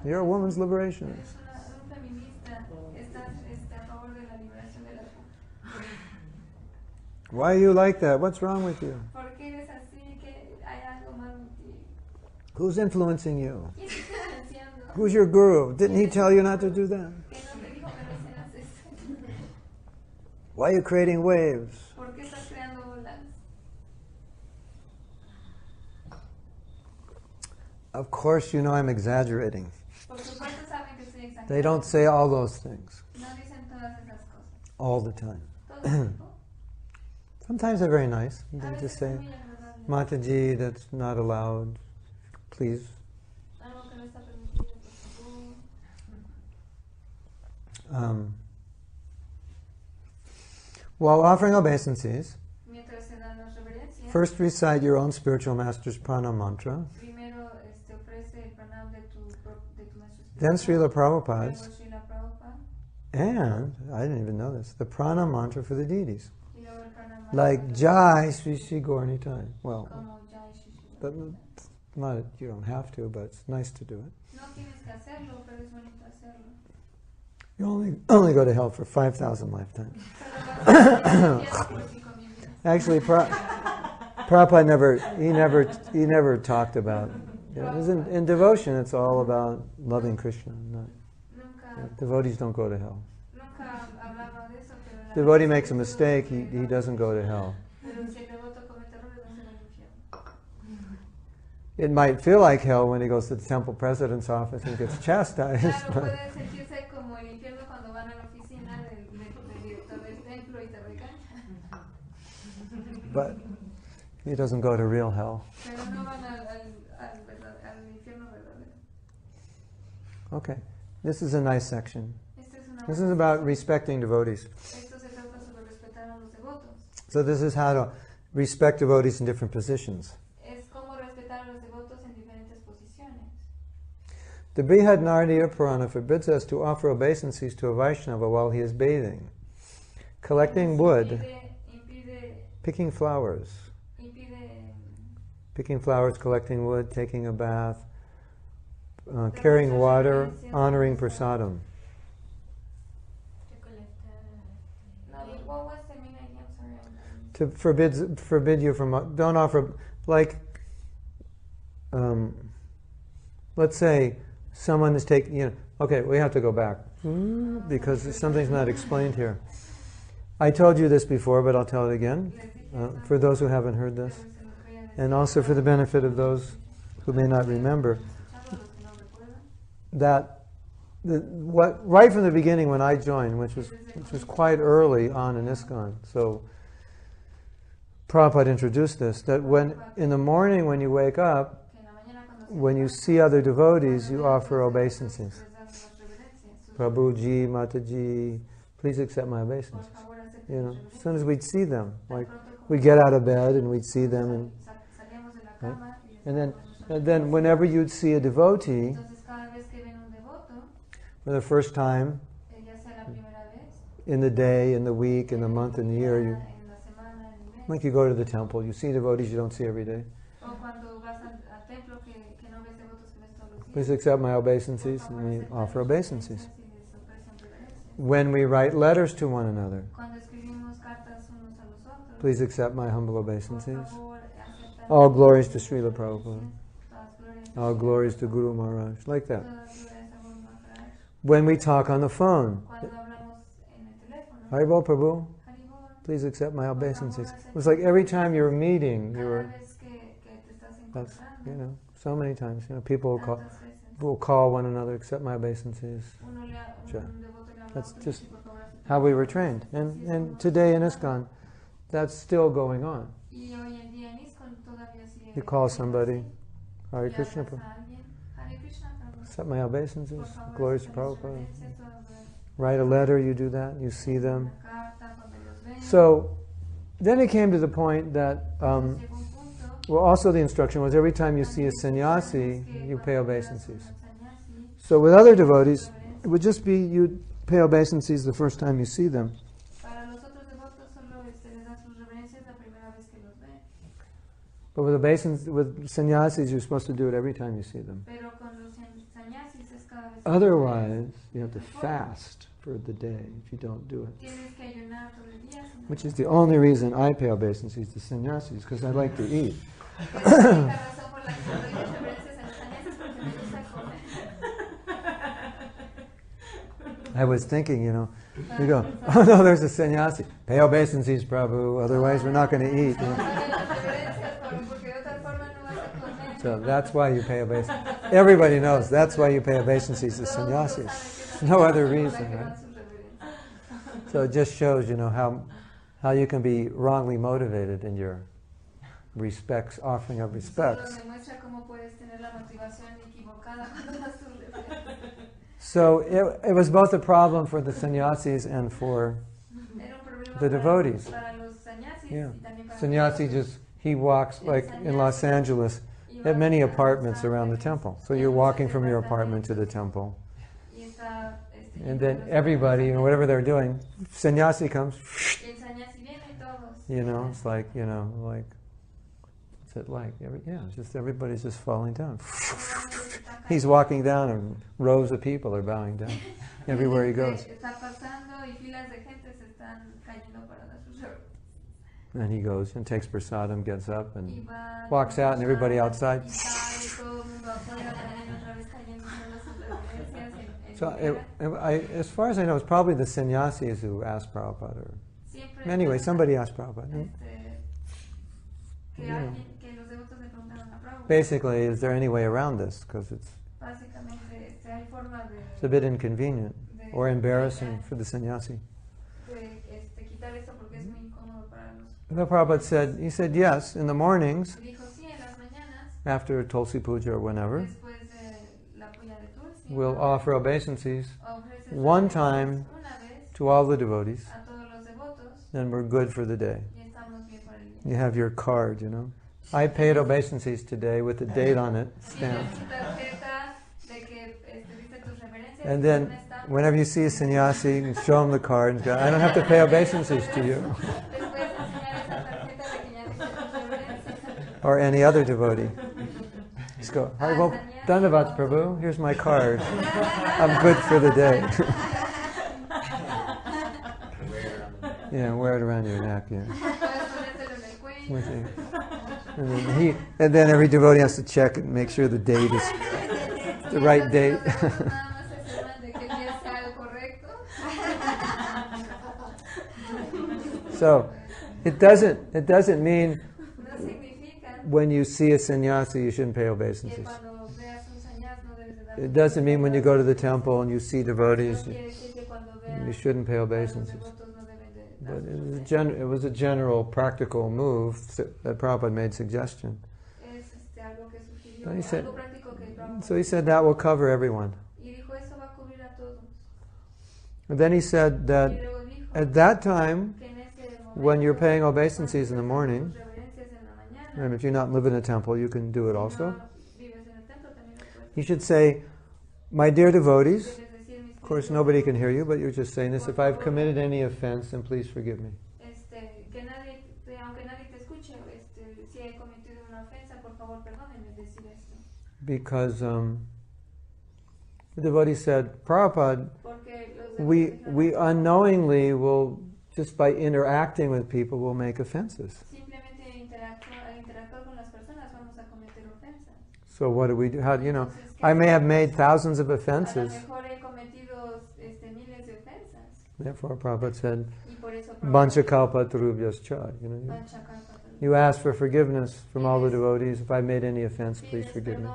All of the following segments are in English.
You're a woman's liberationist. Un feminista. Estás a favor de la liberación de las mujeres. Why are you like that? What's wrong with you? ¿Por qué eres así? ¿Que hay algo mal en ti? Who's influencing you? ¿Quién te está influenciando? Who's your guru? Didn't he tell you not to do that? ¿Que no te dijo que no hicieras esto? Why are you creating waves? ¿Por qué estás creando olas? Of course, you know I'm exaggerating. Por supuesto saben que estoy exagerando. They don't say all those things No dicen todas esas cosas. all the time. Todo el tiempo. Sometimes they're very nice. A They veces just son say, muy agradables. Mataji, that's not allowed. Please. Algo que no está permitido, por favor. While offering obeisances, Mientras se dan las reverencias, first recite your own spiritual master's prana mantra. primero ofrece el pranam de tu maestro Then espiritual, Srila Prabhupada, luego Srila Prabhupada, and, I didn't even know this, the prana mantra for the deities. y luego el pranam Like mantra Jai Sri Sri Gauranitai. Well, como Jai Shri Shri but Gauranitai. not, you don't have to, but it's nice to do it. No tienes que hacerlo, pero es bonito hacerlo. You only go to hell for 5,000 lifetimes. Solo vas al infierno por 5,000 vidas. Actually, Prabhupada never talked about. In devotion, it's all about loving Krishna. Nunca Devotees don't go to hell. hablaba de eso, pero la Devotee makes a mistake, he doesn't go to hell. pero si el devoto comete errores, no se va al infierno. It might feel like hell when he goes to the temple president's office and gets chastised. Claro, But puede sentirse como el infierno cuando van a la oficina del director del templo y te regañan. but he doesn't go to real hell. Pero no van al infierno verdadero. Okay, this is a nice section. Esta es This is about respecting devotees. Esto se trata sobre respetar a los devotos. So this is how to respect devotees in different positions. Es como respetar a los devotos en diferentes posiciones. The Brihad Naradiya Purana forbids us to offer obeisances to a Vaishnava while he is bathing, collecting wood, picking flowers, collecting wood, taking a bath, carrying water, honoring prasadam. No, what was the main idea? I'm sorry. To forbid you from, don't offer, like, let's say someone is taking, okay, we have to go back because something's not explained here. I told you this before, but I'll tell it again for those who haven't heard this, and also for the benefit of those who may not remember. That right from the beginning when I joined, which was quite early on in ISKCON, so Prabhupada introduced this, that when in the morning when you wake up, when you see other devotees, you offer obeisances. Prabhuji, Mataji, please accept my obeisance. As soon as we'd see them, like we'd get out of bed and we'd see them, and then whenever you'd see a devotee for the first time in the day, in the week, in the month, in the year, like you go to the temple, you see devotees you don't see every day. Please accept my obeisances, and we offer obeisances. When we write letters to one another, please accept my humble obeisances. All glories to Srila Prabhupada. All glories to Guru Maharaj. Like that. When we talk on the phone, Haribol Prabhu, please accept my obeisances. It was like every time you were meeting, that's, so many times, people will call one another, accept my obeisances. That's just how we were trained. And today in ISKCON, that's still going on. You call somebody, Hare Krishna Prabhu, accept my obeisances, glories to Prabhupada. Write a letter, you do that, you see them. So then it came to the point that, also the instruction was every time you see a sannyasi, you pay obeisances. So with other devotees, it would just be you pay obeisances the first time you see them. But with sanyasis, you're supposed to do it every time you see them. Otherwise, you have to fast for the day if you don't do it. Which is the only reason I pay obeisances to sannyasis, because I like to eat. I was thinking, you go, oh no, there's a sannyasi. Pay obeisances, Prabhu, otherwise we're not going to eat. So that's why you pay obeisances. Everybody knows that's why you pay obeisances to sannyasis. No other reason, right? So it just shows, how you can be wrongly motivated in your respects, offering of respects. So it was both a problem for the sannyasis and for the devotees. Yeah. Sannyasi he walks, like in Los Angeles, they have many apartments around the temple. So you're walking from your apartment to the temple. And then everybody, whatever they're doing, sannyasi comes, it's like, what's it like? It's just everybody's just falling down. He's walking down and rows of people are bowing down everywhere he goes. And he goes and takes prasadam, gets up and walks out, and everybody outside. So as far as I know, it's probably the sannyasis who asked Prabhupada. Anyway, somebody asked Prabhupada. Basically, is there any way around this? Because it's a bit inconvenient or embarrassing for the sannyasi. The Prabhupada said yes, in the mornings, after Tulsi Puja or whenever, we'll offer obeisances one time to all the devotees, and we're good for the day. You have your card, I paid obeisances today with the date on it, stamped. And then, whenever you see a sannyasi, you can show him the card and go, I don't have to pay obeisances to you. Or any other devotee. Just go, Haribol, Dhanavad Prabhu, here's my card. I'm good for the day. Yeah, wear it around your neck, yeah. And then every devotee has to check and make sure the date is the right date. So it doesn't mean when you see a sannyasi you shouldn't pay obeisances. It doesn't mean when you go to the temple and you see devotees you shouldn't pay obeisances. But it was a general practical move that Prabhupada made suggestion. So he said that will cover everyone. And then he said that at that time, when you're paying obeisances in the morning, and if you're not living in a temple, you can do it also. You should say, my dear devotees, of course nobody can hear you, but you're just saying this, if I've committed any offense, then please forgive me. Because the devotee said, Prabhupada, we unknowingly will, just by interacting with people, will make offenses. So what do we do? How I may have made thousands of offenses. Therefore, Prabhupada said, Bancha kalpa tarubhyas cha. You ask for forgiveness from all the devotees. If I made any offense, please forgive me.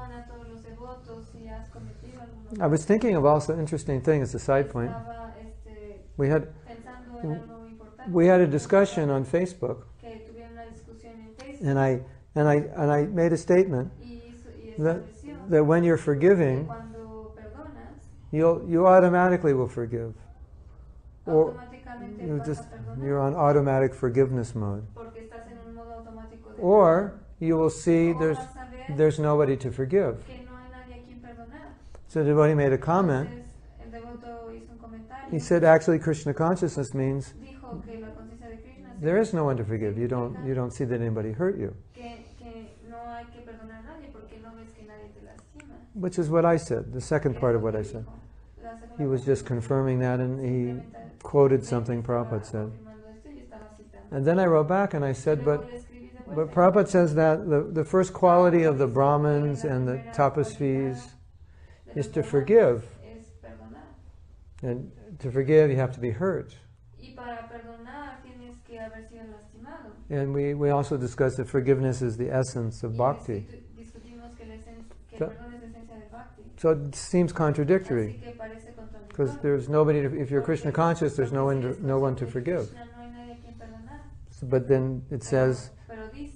I was thinking of also an interesting thing as a side point. We had a discussion on Facebook, and I made a statement that when you're forgiving, you automatically will forgive, or you're on automatic forgiveness mode, or you will see there's nobody to forgive. So the devotee made a comment. He said, actually, Krishna consciousness means there is no one to forgive. You don't see that anybody hurt you. Which is what I said, the second part of what I said. He was just confirming that, and he quoted something Prabhupada said. And then I wrote back and I said, but Prabhupada says that the first quality of the Brahmins and the Tapasvis is to forgive. And to forgive, you have to be hurt. And we also discussed that forgiveness is the essence of bhakti. So it seems contradictory, because there's nobody, if you're Krishna conscious, there's no one to forgive. So, but then it says,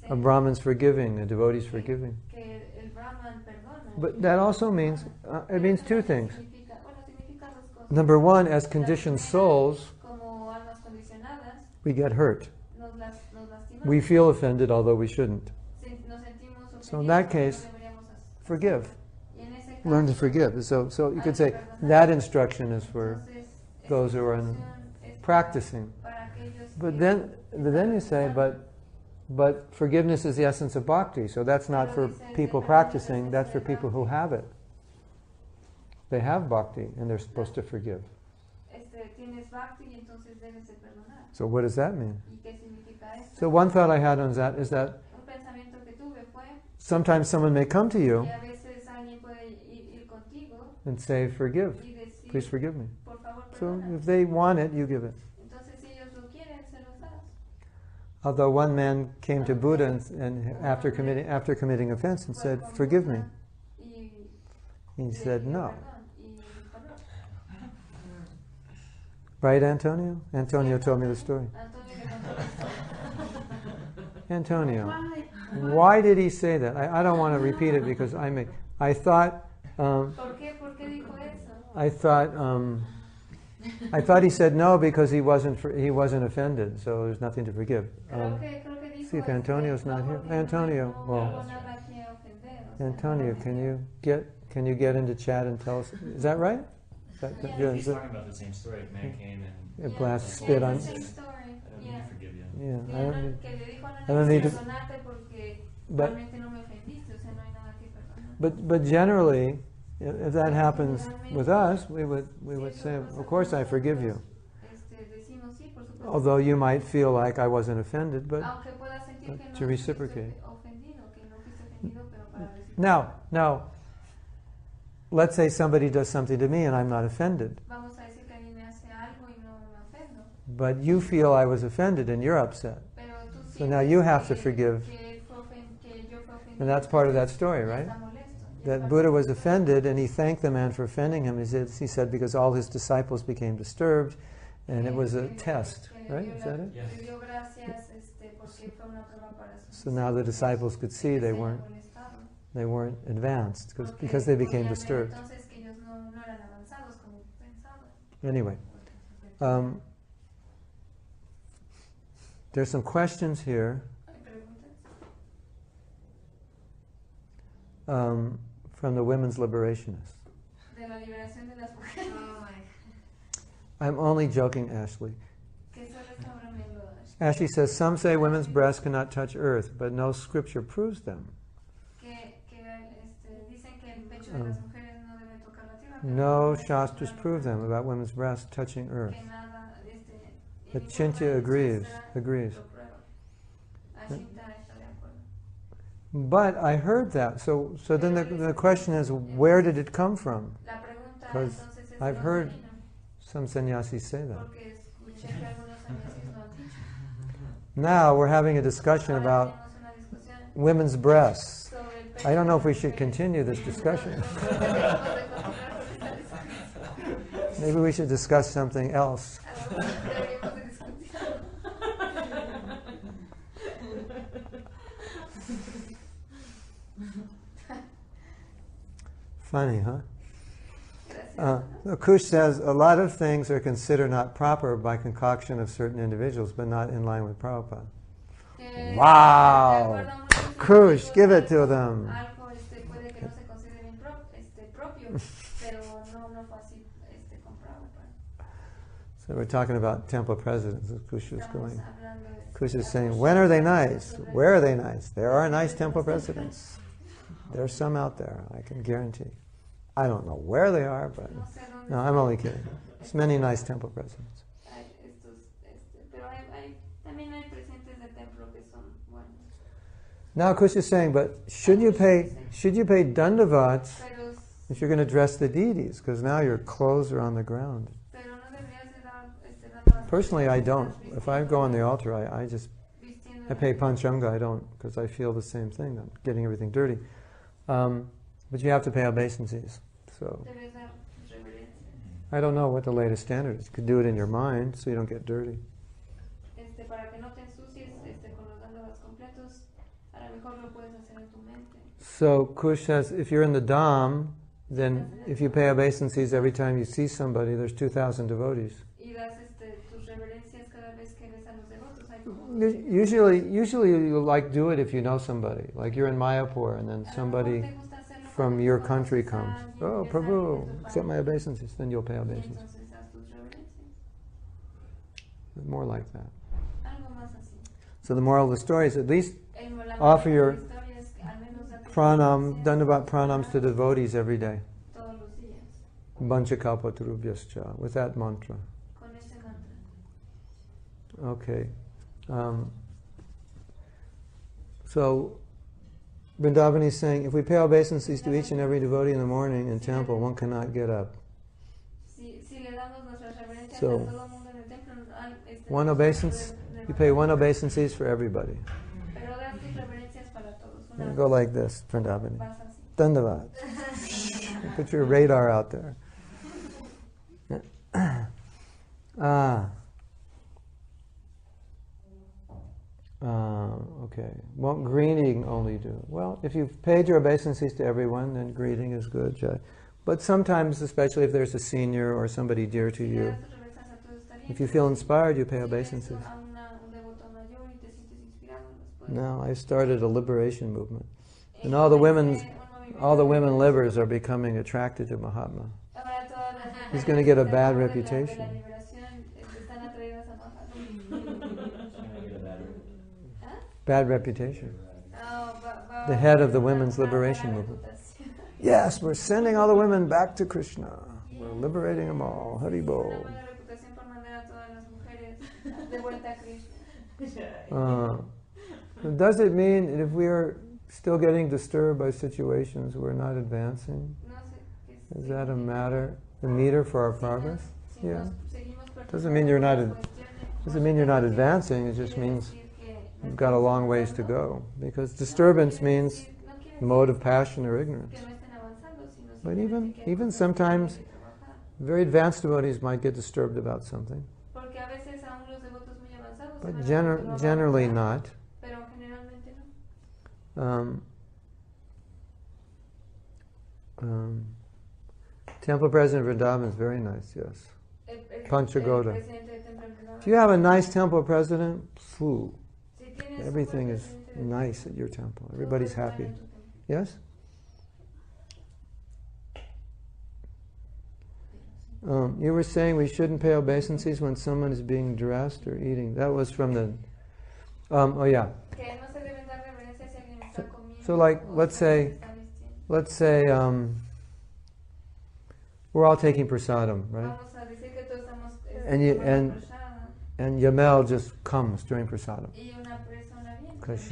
a Brahman's forgiving, a devotee's forgiving. But that also means, it means two things. Number one, as conditioned souls, we get hurt. We feel offended, although we shouldn't. So in that case, forgive. Learn to forgive. So you could say that instruction is for those who are practicing. But then you say, but forgiveness is the essence of bhakti. So that's not for people practicing, that's for people who have it. They have bhakti and they're supposed to forgive. So what does that mean? So one thought I had on that is that sometimes someone may come to you and say, forgive, please forgive me. So if they want it, you give it. Although one man came to Buddha and after committing offense and said, forgive me. He said, no. Right, Antonio? Antonio told me the story. Antonio, why did he say that? I don't want to repeat it because I thought he said no because he wasn't offended, so there's nothing to forgive. See if Antonio's not here. Antonio, Antonio, can you get into chat and tell us? Is that right? He's talking about the same story. A man came and spit on. I don't need to forgive you. Yeah, I don't need to. But generally, if that happens with us, we would say, of course I forgive you. Although you might feel like I wasn't offended, but to reciprocate. Now, let's say somebody does something to me and I'm not offended. But you feel I was offended and you're upset. So now you have to forgive. And that's part of that story, right? That Buddha was offended and he thanked the man for offending him. He said because all his disciples became disturbed and it was a test, right? Is that it? Yes. So now the disciples could see they weren't advanced because they became disturbed. Anyway, there's some questions here from the women's liberationists. I'm only joking, Ashley. Ashley says, some say women's breasts cannot touch earth, but no scripture proves them. No shastras prove them about women's breasts touching earth. But Chintya agrees. But I heard that. So then the question is, where did it come from? Because I've heard some sannyasis say that. Now we're having a discussion about women's breasts. I don't know if we should continue this discussion. Maybe we should discuss something else. Funny, huh? Kush says, a lot of things are considered not proper by concoction of certain individuals, but not in line with Prabhupada. Wow! Kush, give it to them. So we're talking about temple presidents, as Kush is going. Kush is saying, when are they nice? Where are they nice? There are nice temple presidents. There's some out there, I can guarantee. I don't know where they are, but No sé dónde no, I'm only kidding. There's many nice temple presidents. Pero también hay presentes de templo que son buenos. Now Kush is saying, but should you pay dandavats Pero, if you're going to dress the deities? Because now your clothes are on the ground. pero no deberías de dar, Personally, I don't. If I go on the altar, I vistiendo I pay panchamga. I don't, because I feel the same thing. I'm getting everything dirty. But you have to pay obeisances. So debes dar reverencia. I don't know what the latest standard is. You could do it in your mind so you don't get dirty. Para que no te ensucies con los dandavats completos, a lo mejor lo puedes hacer en tu mente. So Kush says, if you're in the Dham, then if you pay obeisances every time you see somebody, there's 2,000 devotees. Y das tus reverencias cada vez que ves a los devotos. Hay como Usually you like do it if you know somebody. Like you're in Mayapur and then somebody from your country comes. Oh, Prabhu, accept my obeisances. Then you'll pay obeisances. More like that. So the moral of the story is at least offer your pranam, dandavat pranams to devotees every day. Vanchakalpatarubhyascha, with that mantra. Okay. So Vrindavani is saying, if we pay obeisances to each and every devotee in the morning in temple, one cannot get up. So one obeisance, you pay one obeisances for everybody. You go like this, Vrindavani. Dandavat. Put your radar out there. Okay. Won't greeting only do? Well, if you've paid your obeisances to everyone, then greeting is good. But sometimes, especially if there's a senior or somebody dear to you, if you feel inspired, you pay obeisances. Now, I started a liberation movement. And all the women livers are becoming attracted to Mahatma. He's going to get a bad reputation. Bad reputation. The head of the women's liberation movement. Yes, we're sending all the women back to Krishna. We're liberating them all. Hari Bol. Does it mean that if we are still getting disturbed by situations, we're not advancing? Is that a meter for our progress? Yeah. Doesn't mean you're not advancing. It just means you've got a long ways to go. Because disturbance means mode of passion or ignorance. But even sometimes, very advanced devotees might get disturbed about something. But generally not. Temple President Vrindavan is very nice, yes. Panchagoda. If you have a nice temple president, everything is nice at your temple. Everybody's happy. Yes? You were saying we shouldn't pay obeisances when someone is being dressed or eating. That was from the... oh yeah. So like, let's say we're all taking prasadam, right? And Yamel just comes during prasadam. Because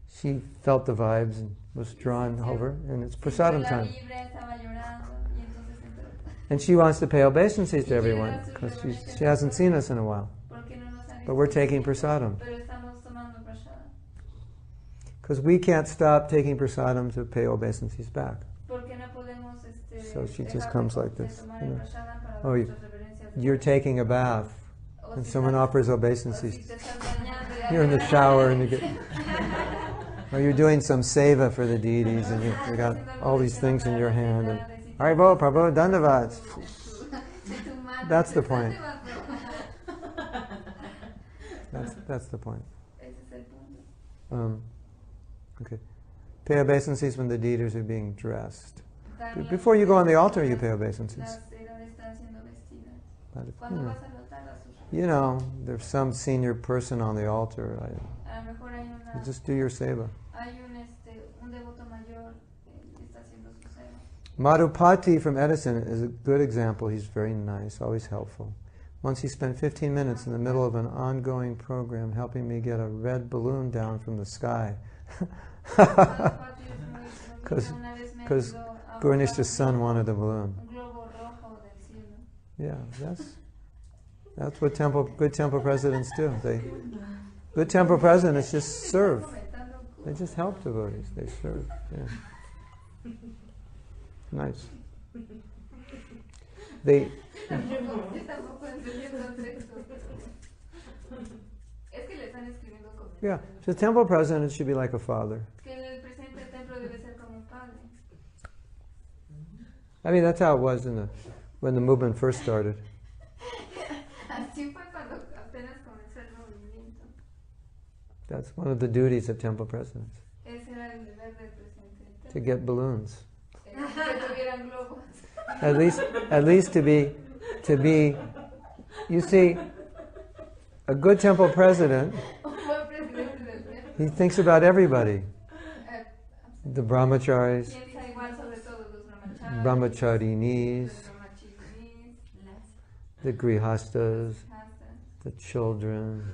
she felt the vibes and was drawn over, and it's prasadam time. And she wants to pay obeisances to everyone, because she hasn't seen us in a while. But we're taking prasadam. Because we can't stop taking prasadam to pay obeisances back. So she just comes like this. You know. Oh, you're taking a bath, and someone offers obeisances. You're in the shower, and you get... Or you're doing some seva for the deities, and you got all these things in your hand. And, Haribo, Prabhu, Dandavats. That's the point. That's the point. Okay. Pay obeisances when the deities are being dressed. Before you go on the altar, you pay obeisances. But you know, there's some senior person on the altar. You just do your seva. Madhupati from Edison is a good example. He's very nice, always helpful. Once he spent 15 minutes in the middle of an ongoing program helping me get a red balloon down from the sky. Because Gurnishta's son wanted a balloon. Yeah, that's what good temple presidents do. Good temple presidents just serve. They just help devotees. They serve. Yeah. Nice. They. Yeah, so the temple president should be like a father. I mean, that's how it was when the movement first started. That's one of the duties of temple presidents. To get balloons. At least to be, you see, a good temple president, he thinks about everybody. The brahmacharis, brahmacharinis, the grihastas, the children,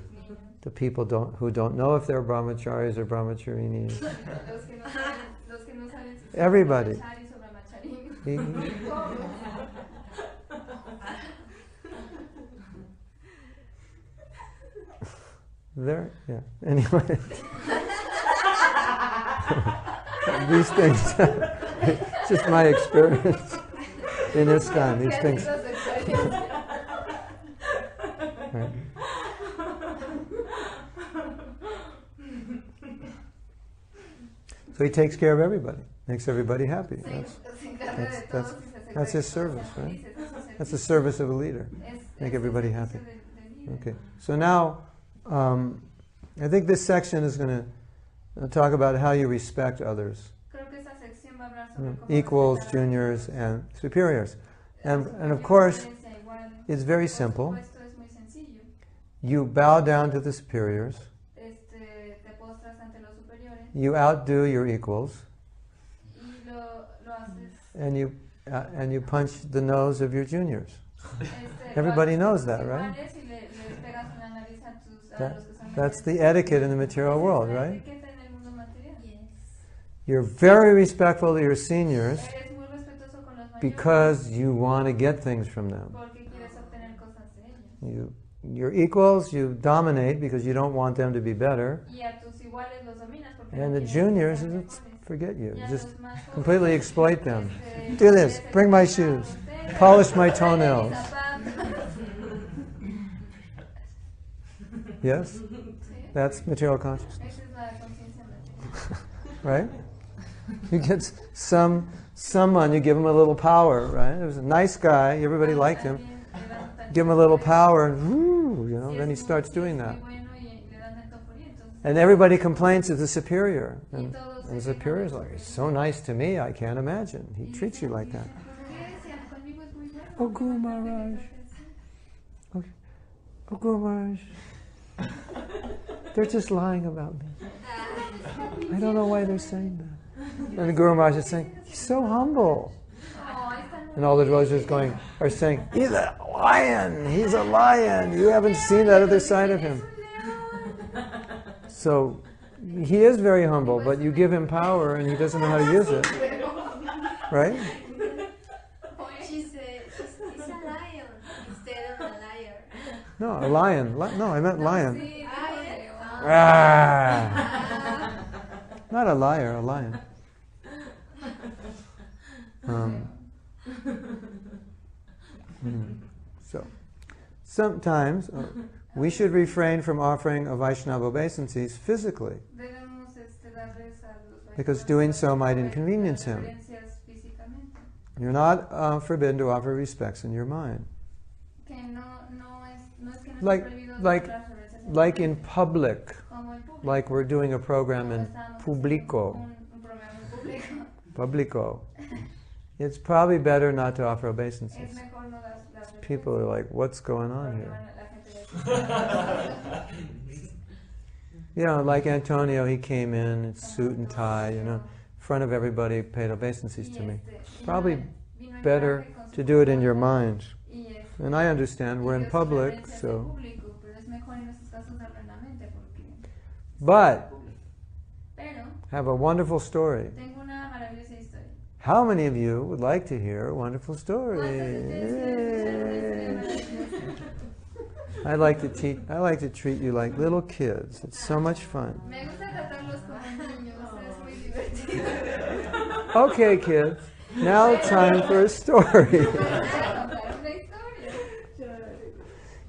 the people who don't know if they're brahmacharis or brahmacharinis. Everybody. There, yeah. Anyway, these things, just my experience in ISKCON, these things. Right. So he takes care of everybody, makes everybody happy. That's his service, right? That's the service of a leader, make everybody happy. Okay, so now I think this section is going to talk about how you respect others, equals, juniors, and superiors. And of course, it's very simple. You bow down to the superiors. You outdo your equals. And you punch the nose of your juniors. Everybody knows that, right? That's the etiquette in the material world, right? You're very respectful to your seniors because you want to get things from them. Your equals, you dominate because you don't want them to be better. And the juniors, forget you. Just completely exploit them. Do this, bring my shoes, polish my toenails. Yes? That's material consciousness. Right? You get someone, you give him a little power, right? It was a nice guy, everybody liked him. Give him a little power, and then he starts doing that. And everybody complains to the superior. And the superior is like, he's so nice to me, I can't imagine. He treats you like that. Oh, Guru Maharaj. Okay. Oh, Guru Maharaj. They're just lying about me. I don't know why they're saying that. And the Guru Maharaj is saying, he's so humble. And all the devotees are saying, he's a lion, he's a lion. You haven't seen that other side of him. So he is very humble, but you give him power and he doesn't know how to use it. Right? He's a lion instead of a liar. No, a lion. No, I meant lion. Not a liar, a lion. So, sometimes we should refrain from offering a Vaishnava obeisances physically, because doing so might inconvenience him. You're not forbidden to offer respects in your mind. Like in public, like we're doing a program in publico. It's probably better not to offer obeisances. People are like, what's going on here? You know, like Antonio, he came in suit and tie, front of everybody paid obeisances to me. y Probably vino en better traje con to su do it in your corbata, mind. y And I understand we're in dio su public, reverencia hacia el so. público, pero es mejor en estos casos darlo en la mente porque But pero have a wonderful story. tengo una maravillosa historia. How many of you would like to hear a wonderful story? ¿Cuántos de ustedes quieren escuchar una historia maravillosa? I like to treat you like little kids. It's so much fun. Me gusta tratarlos como niños, es muy divertido. Okay, kids. Now time for a story. Voy a contar una historia.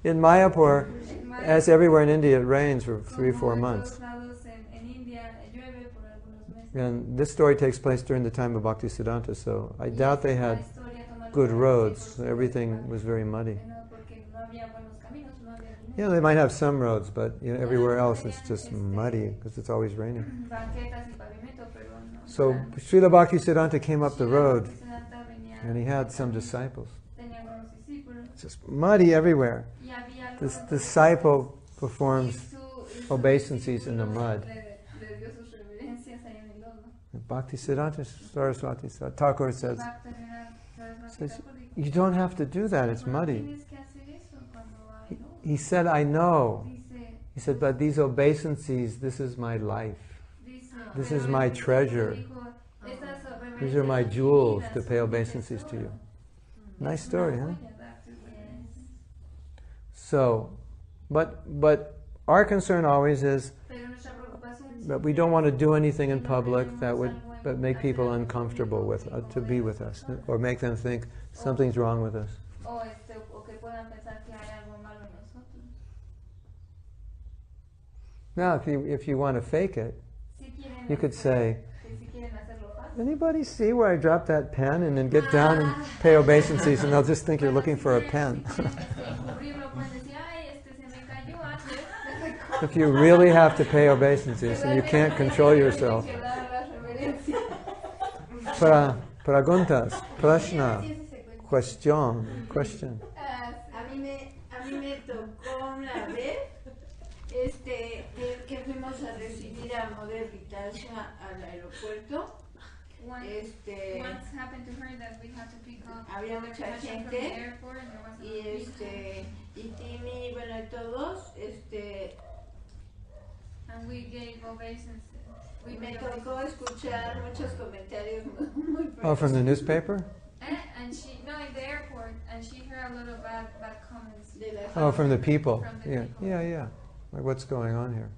In Mayapur, En Maya, as everywhere in India, it rains for como 3 or 4 en months. todos lados en India llueve por algunos meses. And this story takes place during the time of Bhaktisiddhanta, so I doubt they La had historia toma good lugar roads. por Everything was very muddy. no, porque no había buenos caminos, no había dinero. Yeah, they might have some roads, but everywhere else it's just muddy because it's always raining. Banquetas y pavimento, pero no. So eran- Srila Bhaktisiddhanta came up the road Bhaktisiddhanta venía- and he had some disciples. tenía algunos discípulos It's just muddy everywhere. y había This algunos disciple y performs su obeisances in the discípulo mud. le dio sus reverencias ahí en el lodo. Bhaktisiddhanta Saraswati Thakur says, Bhakta Vinod Saraswati says, Thakur dijo, you don't have to do that, it's "No muddy. tienes que hacer eso cuando hay lodo". He said, I know. Dice- He said, but these obeisances, this is my life. dice, This pero is my él treasure. dijo, "Estas reverencias These are my son mi jewels vida, to son pay mi obeisances to tesoro". you. Es Nice una story, huh? joya darte obediencia. So, but our concern always is Pero nuestra preocupación that we don't want to do anything in public that would make people uncomfortable with to be with us, or make them think something's wrong with us. o que puedan pensar que hay algo malo en nosotros. Now, if you want to fake it, Si quieren you could say, si quieren hacerlo fácil. anybody see where I dropped that pen? And then get down and pay obeisances, and they'll just think you're looking for a pen. Si quieren encubrirlo, pueden decir, "Ay, se me cayó antes". If you really have to pay obeisances and you can't control yourself, Que dar las reverencias. preguntas, prashna, Sí, ese se cuenta. question. A mí me tocó una vez que fuimos a recibir a Mother Vitasha al aeropuerto. Once happened to her that we had to pick up Había the mucha passenger from gente, the airport and there was a y big crowd. y Timmy, bueno, y todos, And we gave ovations. We me made tocó ovations. escuchar muchos comentarios muy Oh, from the newspaper? And she, no, in the airport, and she heard a lot of bad comments. de la Oh, from the people. From the Yeah, people. yeah. Like, what's going on here?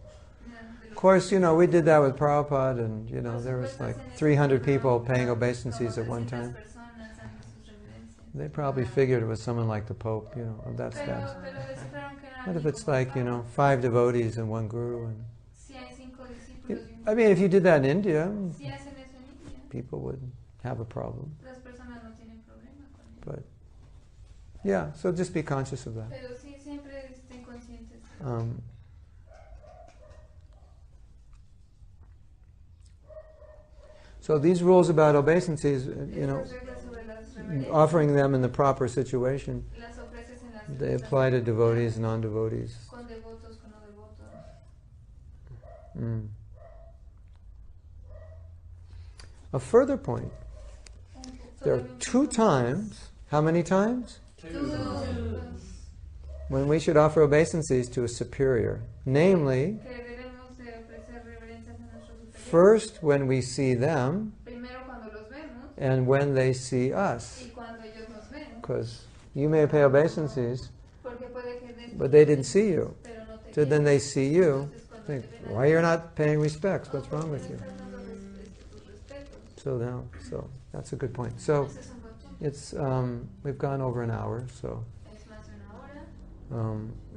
Yeah, de Of los- course, we did that with Prabhupada, and, there was like 300 people paying obeisances at one time. They probably figured it was someone like the Pope, of that status. But if it's like, 5 devotees and 1 guru, and I mean, if you did that in India, people would have a problem. But yeah, so just be conscious of that. So these rules about obeisances, offering them in the proper situation, they apply to devotees and non-devotees. Mm. A further point, there are 2 times, how many times? 2. When we should offer obeisances to a superior. Namely, first when we see them, and when they see us. Because you may pay obeisances, but they didn't see you. So then they see you, think, why you're not paying respects? What's wrong with you? So that's a good point. So it's we've gone over an hour, so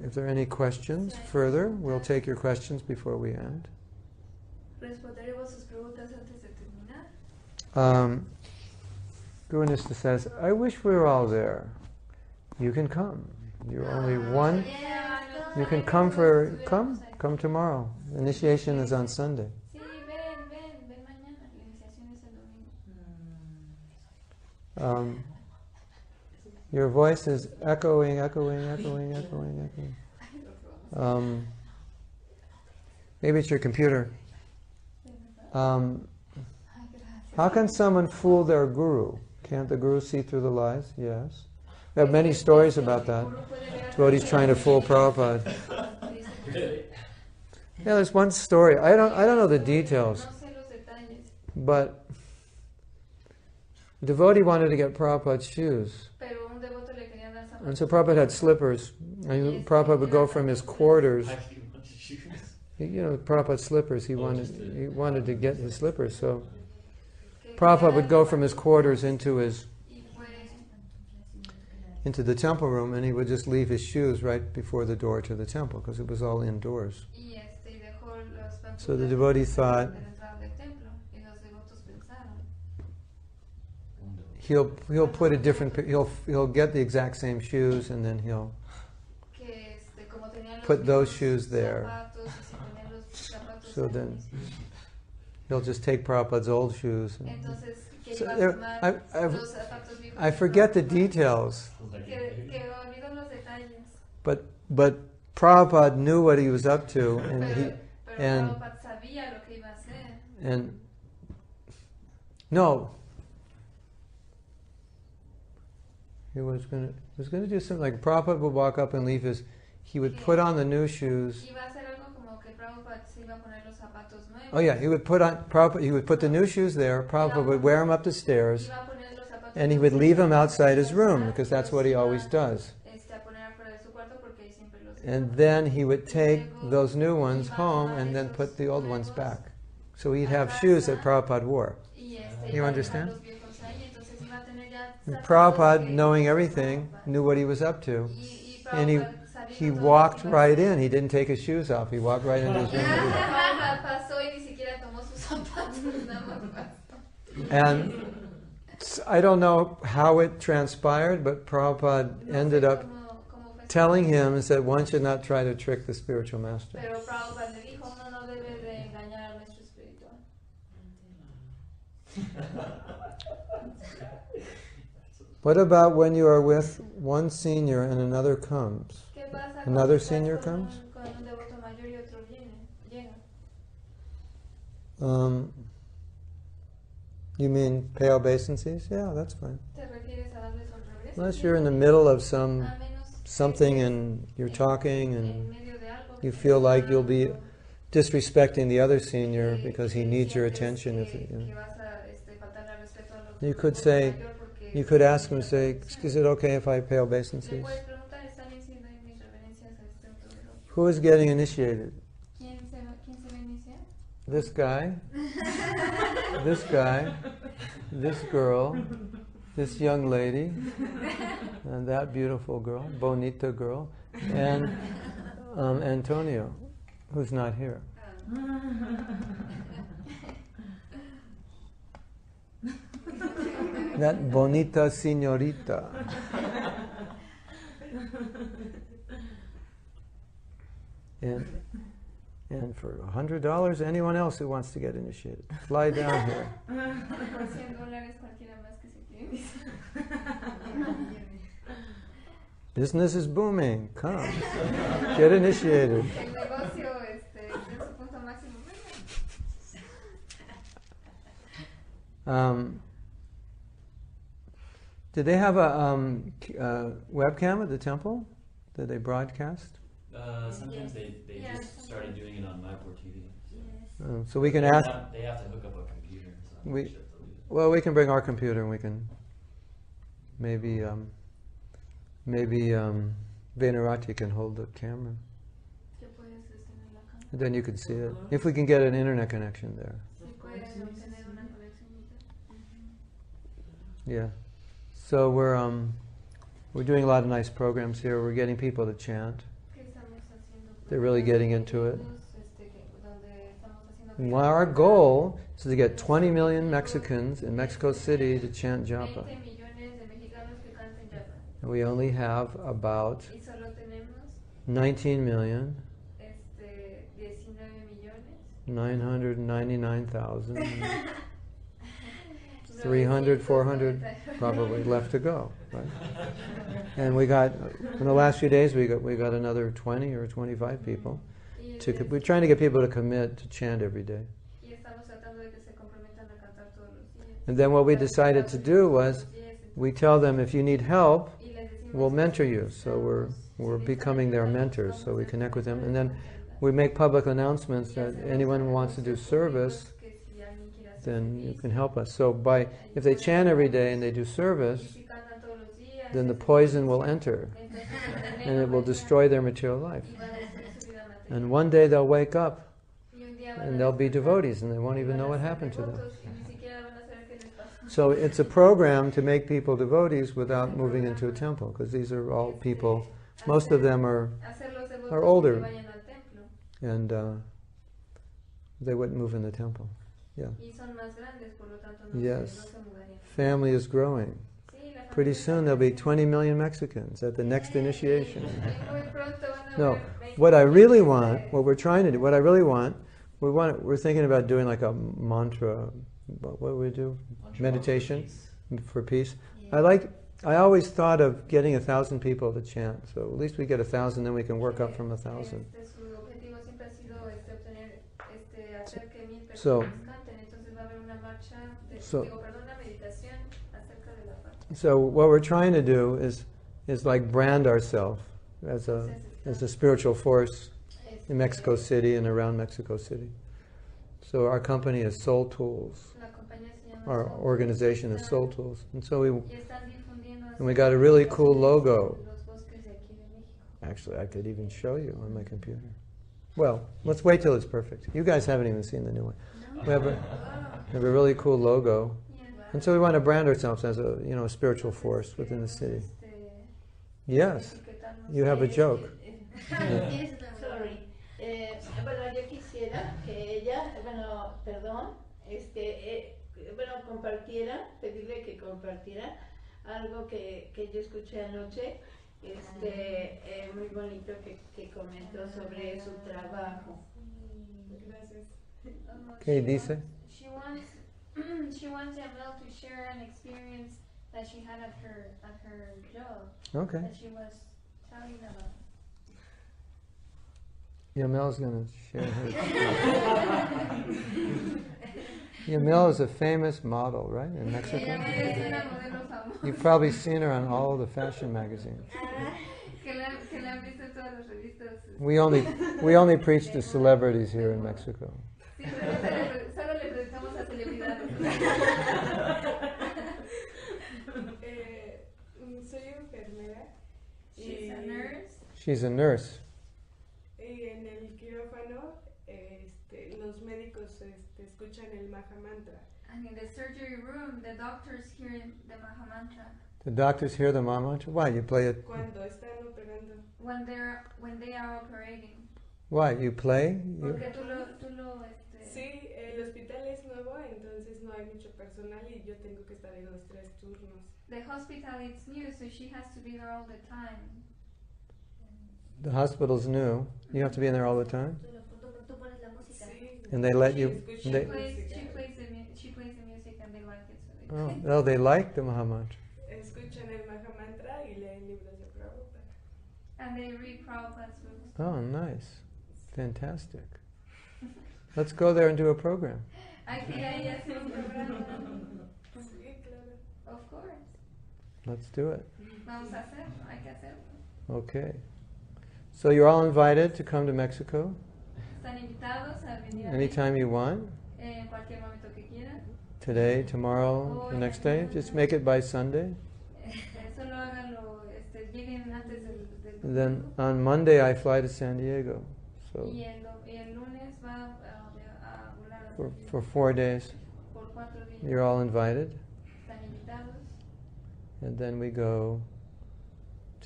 if there are any questions further, we'll take your questions before we end. Gurunista says, I wish we were all there. You can come. You're only one. You can come come tomorrow. Initiation is on Sunday. Your voice is echoing. Maybe it's your computer. How can someone fool their guru? Can't the guru see through the lies? Yes. We have many stories about that. Devotees trying to fool Prabhupada. Really? Yeah, there's one story. I don't know the details, but a devotee wanted to get Prabhupada's shoes. And so Prabhupada had slippers. And Prabhupada would go from his quarters. You know, Prabhupada's slippers. He wanted to get his slippers. So Prabhupada would go from his quarters into the temple room, and he would just leave his shoes right before the door to the temple because it was all indoors. So the devotee thought he'll put a different, he'll get the exact same shoes, and then he'll put those shoes there. So then he'll just take Prabhupada's old shoes. I forget the details, but Prabhupada knew what he was up to, and no, he was going to do something like Prabhupada would walk up and leave his. He would put on the new shoes. Oh yeah, he would put the new shoes there. Prabhupada would wear them up the stairs, and he would leave them outside his room because that's what he always does. And then he would take those new ones home and then put the old ones back. So he'd have shoes that Prabhupada wore. You understand? And Prabhupada, knowing everything, knew what he was up to. And he walked right in. He didn't take his shoes off. He walked right into his room. And I don't know how it transpired, but Prabhupada ended up telling him that one should not try to trick the spiritual master. What about when you are with one senior and another comes? Another senior comes? You mean pay obeisances? Yeah, that's fine. Unless you're in the middle of something and you're talking and you feel like you'll be disrespecting the other senior because he needs your attention. You could say, you could ask him, say, is it okay if I pay obeisances? Who is getting initiated? This guy, this guy, this girl, this young lady, and that beautiful girl, bonita girl, and Antonio, who's not here. That bonita señorita. And for $100, anyone else who wants to get initiated, fly down here. Business is booming. Come, get initiated. Did they have a webcam at the temple? Did they broadcast? Sometimes they just started doing it on Mayapur TV. So we can ask. They have to hook up a computer. So we can bring our computer and we can maybe Venarati can hold the camera. And then you can see it. If we can get an internet connection there. Yeah. So we're doing a lot of nice programs here. We're getting people to chant. They're really getting into it. Well, our goal is to get 20 million Mexicans in Mexico City to chant japa. And we only have about 19 million. 999,000. 300, 400 probably left to go, right? And we got, in the last few days, we got another 20 or 25 people. We're trying to get people to commit to chant every day. And then what we decided to do was, we tell them, if you need help, we'll mentor you. So we're becoming their mentors, so we connect with them. And then we make public announcements that anyone who wants to do service, then you can help us. So if they chant every day and they do service, then the poison will enter and it will destroy their material life. And one day they'll wake up and they'll be devotees and they won't even know what happened to them. So it's a program to make people devotees without moving into a temple, because these are all people, most of them are older, and they wouldn't move in the temple. Yeah. Yes. Family is growing. Pretty soon there'll be 20 million Mexicans at the next initiation. No, what I really want, what we're trying to do, what I really want, we're thinking about doing like a mantra. What do we do? Meditation for peace. I always thought of getting 1,000 people to chant. So at least we get 1,000, then we can work up from 1,000. So what we're trying to do is like brand ourselves as a spiritual force in Mexico City and around Mexico City. So our company is Soul Tools. Our organization is Soul Tools. And so we got a really cool logo. Actually, I could even show you on my computer. Well, let's wait till it's perfect. You guys haven't even seen the new one. We have a really cool logo. And so we want to brand ourselves as a spiritual force within the city. Yes, you have a joke. Sorry. Bueno, yo quisiera que ella, compartiera, pedirle que compartiera algo que yo escuché anoche, muy bonito que comentó sobre su trabajo. Gracias. ¿Qué dice? She wants Yamel to share an experience that she had at her job. Okay. That she was telling about. Yamel's going to share her. Yamel is a famous model, right, in Mexico? You've probably seen her on all the fashion magazines. We only preach to celebrities here in Mexico. Soy enfermera. She's a nurse. She's a nurse. Y en el quirófano, los médicos escuchan el Maha Mantra. And in the surgery room, the doctors hear the Maha Mantra. The doctors hear the Maha Mantra? Why? You play it? Cuando están operando. When they are operating. Why? You play? Porque tú lo Sí, el hospital es nuevo, entonces no hay mucho personal y yo tengo que estar en los 3 turnos. The hospital is new, so she has to be there all the time. The hospital's new. You have to be in there all the time? Sí. And they let you... She plays the music and they like it. So Oh, they like the Maha Mantra. Escuchan el Maha Mantra y leen libros de Prabhupada. And they read Prabhupada's books. Oh, nice. Fantastic. Let's go there and do a program. Hay que ir ahí a hacer un programa. Sí, claro. Of course. Let's do it. Vamos a hacerlo, hay que hacerlo. Okay. So you're all invited to come to Mexico Están invitados a venir anytime you want. en cualquier momento que quieran. Today, tomorrow, the next day. Just make it by Sunday. Solo háganlo, lleguen antes del And then on Monday I fly to San Diego. So y el lunes va a volar for 4 days. por 4 días. You're all invited. Están invitados. And then we go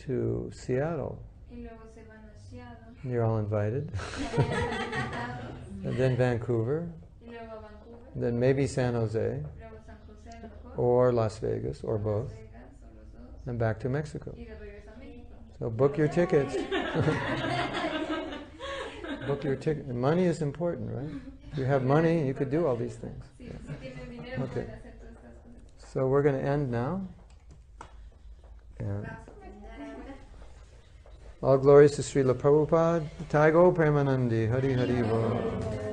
to Seattle. Y luego se van a Seattle. You're all invited. And then Vancouver. Y luego a Vancouver. Then maybe San Jose. Luego San José, a lo mejor. Or Las Vegas, or both. Las Vegas, o los dos. And back to Mexico. Y de regreso a México. So book your tickets. Book your ticket. And money is important, right? If you have money, you could do all these things. Sí, si tienen dinero Okay. pueden hacer todas estas cosas. So we're going to end now. And all glories to Srila Prabhupada. Taigo Premanandi. Hari Hari Bol.